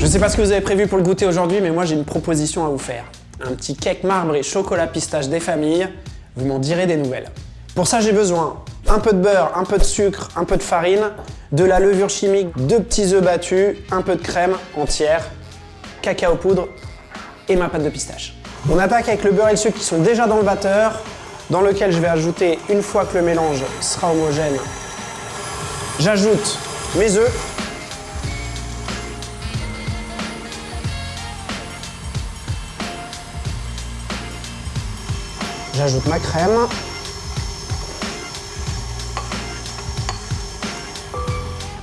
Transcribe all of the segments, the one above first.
Je sais pas ce que vous avez prévu pour le goûter aujourd'hui, mais moi j'ai une proposition à vous faire. Un petit cake marbré chocolat pistache des familles, vous m'en direz des nouvelles. Pour ça j'ai besoin un peu de beurre, un peu de sucre, un peu de farine, de la levure chimique, 2 petits œufs battus, un peu de crème entière, cacao poudre et ma pâte de pistache. On attaque avec le beurre et le sucre qui sont déjà dans le batteur, dans lequel je vais ajouter, une fois que le mélange sera homogène, j'ajoute mes œufs. J'ajoute ma crème.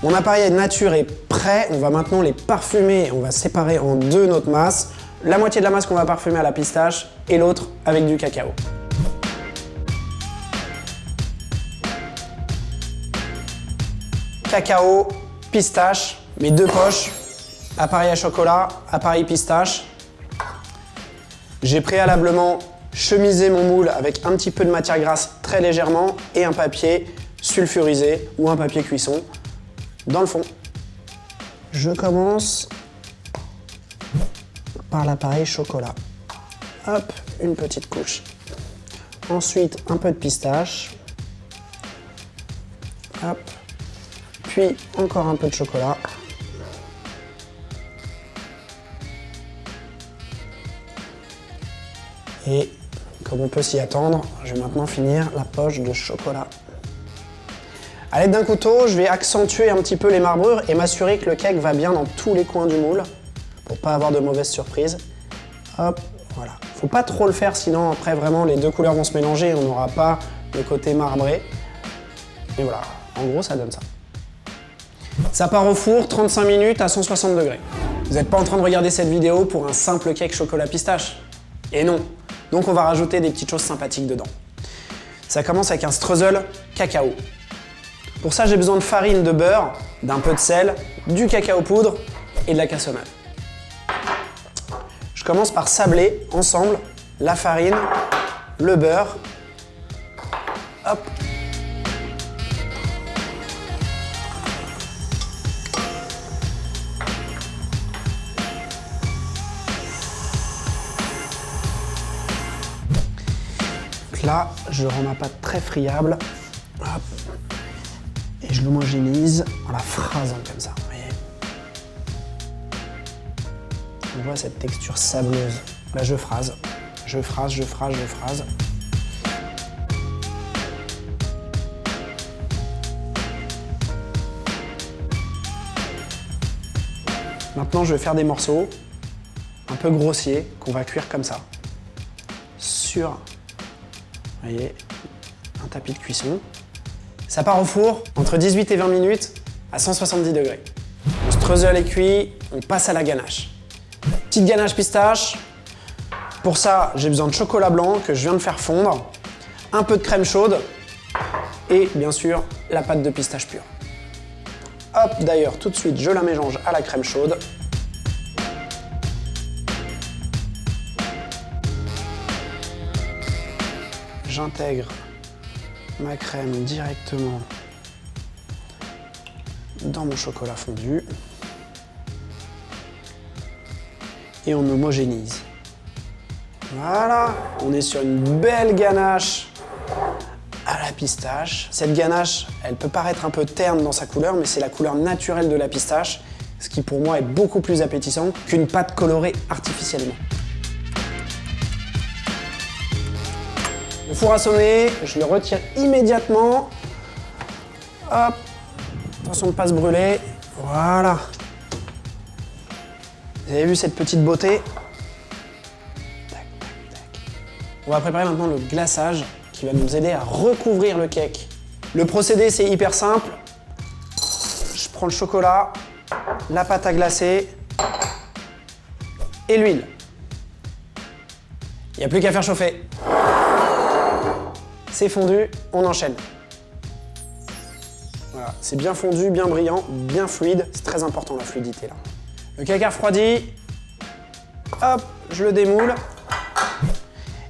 Mon appareil nature est prêt. On va maintenant les parfumer. On va séparer en deux notre masse. La moitié de la masse qu'on va parfumer à la pistache et l'autre avec du cacao. Cacao, pistache, mes deux poches, appareil à chocolat, appareil pistache. J'ai préalablement chemisé mon moule avec un petit peu de matière grasse très légèrement et un papier sulfurisé ou un papier cuisson dans le fond. Je commence par l'appareil chocolat. Hop, une petite couche. Ensuite, un peu de pistache. Hop. Puis encore un peu de chocolat. Et comme on peut s'y attendre, je vais maintenant finir la poche de chocolat. A l'aide d'un couteau, je vais accentuer un petit peu les marbrures et m'assurer que le cake va bien dans tous les coins du moule pour pas avoir de mauvaises surprises. Hop, voilà. Faut pas trop le faire, sinon après vraiment les deux couleurs vont se mélanger et on n'aura pas le côté marbré. Et voilà, en gros ça donne ça. Ça part au four, 35 minutes à 160 degrés. Vous n'êtes pas en train de regarder cette vidéo pour un simple cake chocolat pistache. Et non. Donc on va rajouter des petites choses sympathiques dedans. Ça commence avec un streusel cacao. Pour ça j'ai besoin de farine, de beurre, d'un peu de sel, du cacao poudre et de la cassonade. Je commence par sabler ensemble la farine, le beurre. Hop. Là, je rends ma pâte très friable. Hop. Et je l'homogénise en la phrasant comme ça. Vous voyez, on voit cette texture sableuse. Là, je phrase. Je phrase, je phrase, je phrase. Maintenant, je vais faire des morceaux un peu grossiers qu'on va cuire comme ça. Sur, vous voyez, un tapis de cuisson. Ça part au four entre 18 et 20 minutes à 170 degrés. Le streusel est cuit, on passe à la ganache. Petite ganache pistache. Pour ça, j'ai besoin de chocolat blanc que je viens de faire fondre, un peu de crème chaude et bien sûr la pâte de pistache pure. Hop, d'ailleurs, tout de suite, je la mélange à la crème chaude. J'intègre ma crème directement dans mon chocolat fondu et on homogénise. Voilà, on est sur une belle ganache à la pistache. Cette ganache, elle peut paraître un peu terne dans sa couleur, mais c'est la couleur naturelle de la pistache, ce qui pour moi est beaucoup plus appétissant qu'une pâte colorée artificiellement. Le four a sonné, je le retire immédiatement. Hop, attention de ne pas se brûler. Voilà. Vous avez vu cette petite beauté? Tac, tac, tac. On va préparer maintenant le glaçage qui va nous aider à recouvrir le cake. Le procédé, c'est hyper simple. Je prends le chocolat, la pâte à glacer et l'huile. Il n'y a plus qu'à faire chauffer. C'est fondu, on enchaîne. Voilà, c'est bien fondu, bien brillant, bien fluide. C'est très important la fluidité là. Le cake a refroidi. Hop, je le démoule.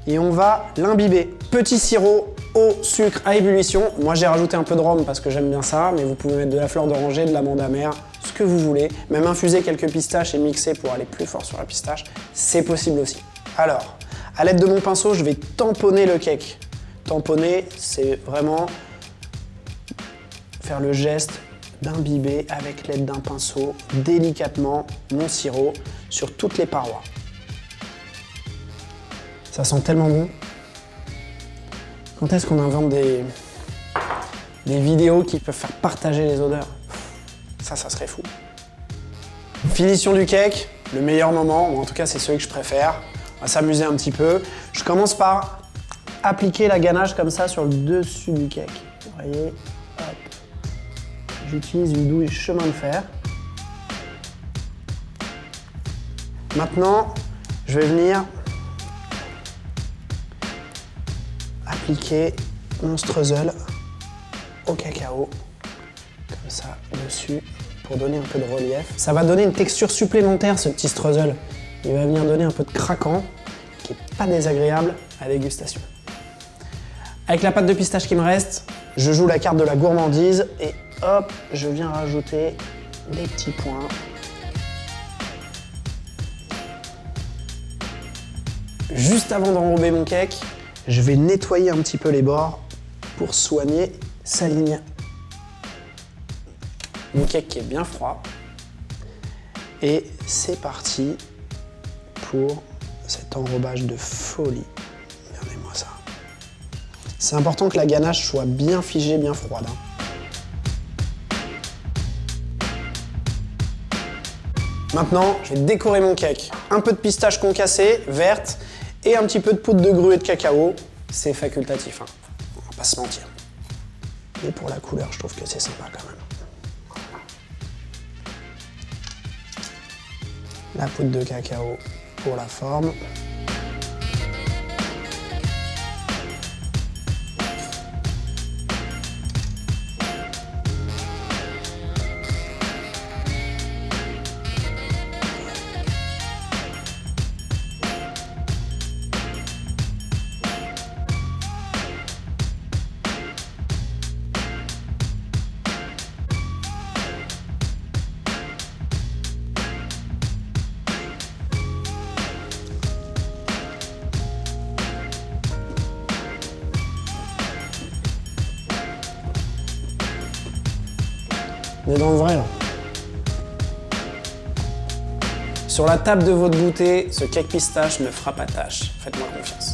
Et on va l'imbiber. Petit sirop, eau, sucre à ébullition. Moi j'ai rajouté un peu de rhum parce que j'aime bien ça, mais vous pouvez mettre de la fleur d'oranger, de l'amande amère, ce que vous voulez. Même infuser quelques pistaches et mixer pour aller plus fort sur la pistache, c'est possible aussi. Alors, à l'aide de mon pinceau, je vais tamponner le cake. Tamponner, c'est vraiment faire le geste d'imbiber avec l'aide d'un pinceau délicatement mon sirop sur toutes les parois. Ça sent tellement bon. Quand est-ce qu'on invente des vidéos qui peuvent faire partager les odeurs? Ça serait fou. Finition du cake, le meilleur moment, ou en tout cas c'est celui que je préfère. On va s'amuser un petit peu. Je commence par appliquer la ganache comme ça sur le dessus du cake. Vous voyez, hop. J'utilise une douille chemin de fer. Maintenant, je vais venir appliquer mon streusel au cacao, comme ça, dessus, pour donner un peu de relief. Ça va donner une texture supplémentaire, ce petit streusel. Il va venir donner un peu de craquant, qui n'est pas désagréable à dégustation. Avec la pâte de pistache qui me reste, je joue la carte de la gourmandise et hop, je viens rajouter des petits points. Juste avant d'enrober mon cake, je vais nettoyer un petit peu les bords pour soigner sa ligne. Mon cake qui est bien froid. Et c'est parti pour cet enrobage de folie. Regardez-moi ça. C'est important que la ganache soit bien figée, bien froide. Maintenant, je vais décorer mon cake. Un peu de pistache concassée, verte, et un petit peu de poudre de gruyère de cacao. C'est facultatif, hein. On va pas se mentir. Et pour la couleur, je trouve que c'est sympa quand même. La poudre de cacao pour la forme. On est dans le vrai là. Sur la table de votre goûter, ce cake pistache ne fera pas tâche. Faites-moi confiance.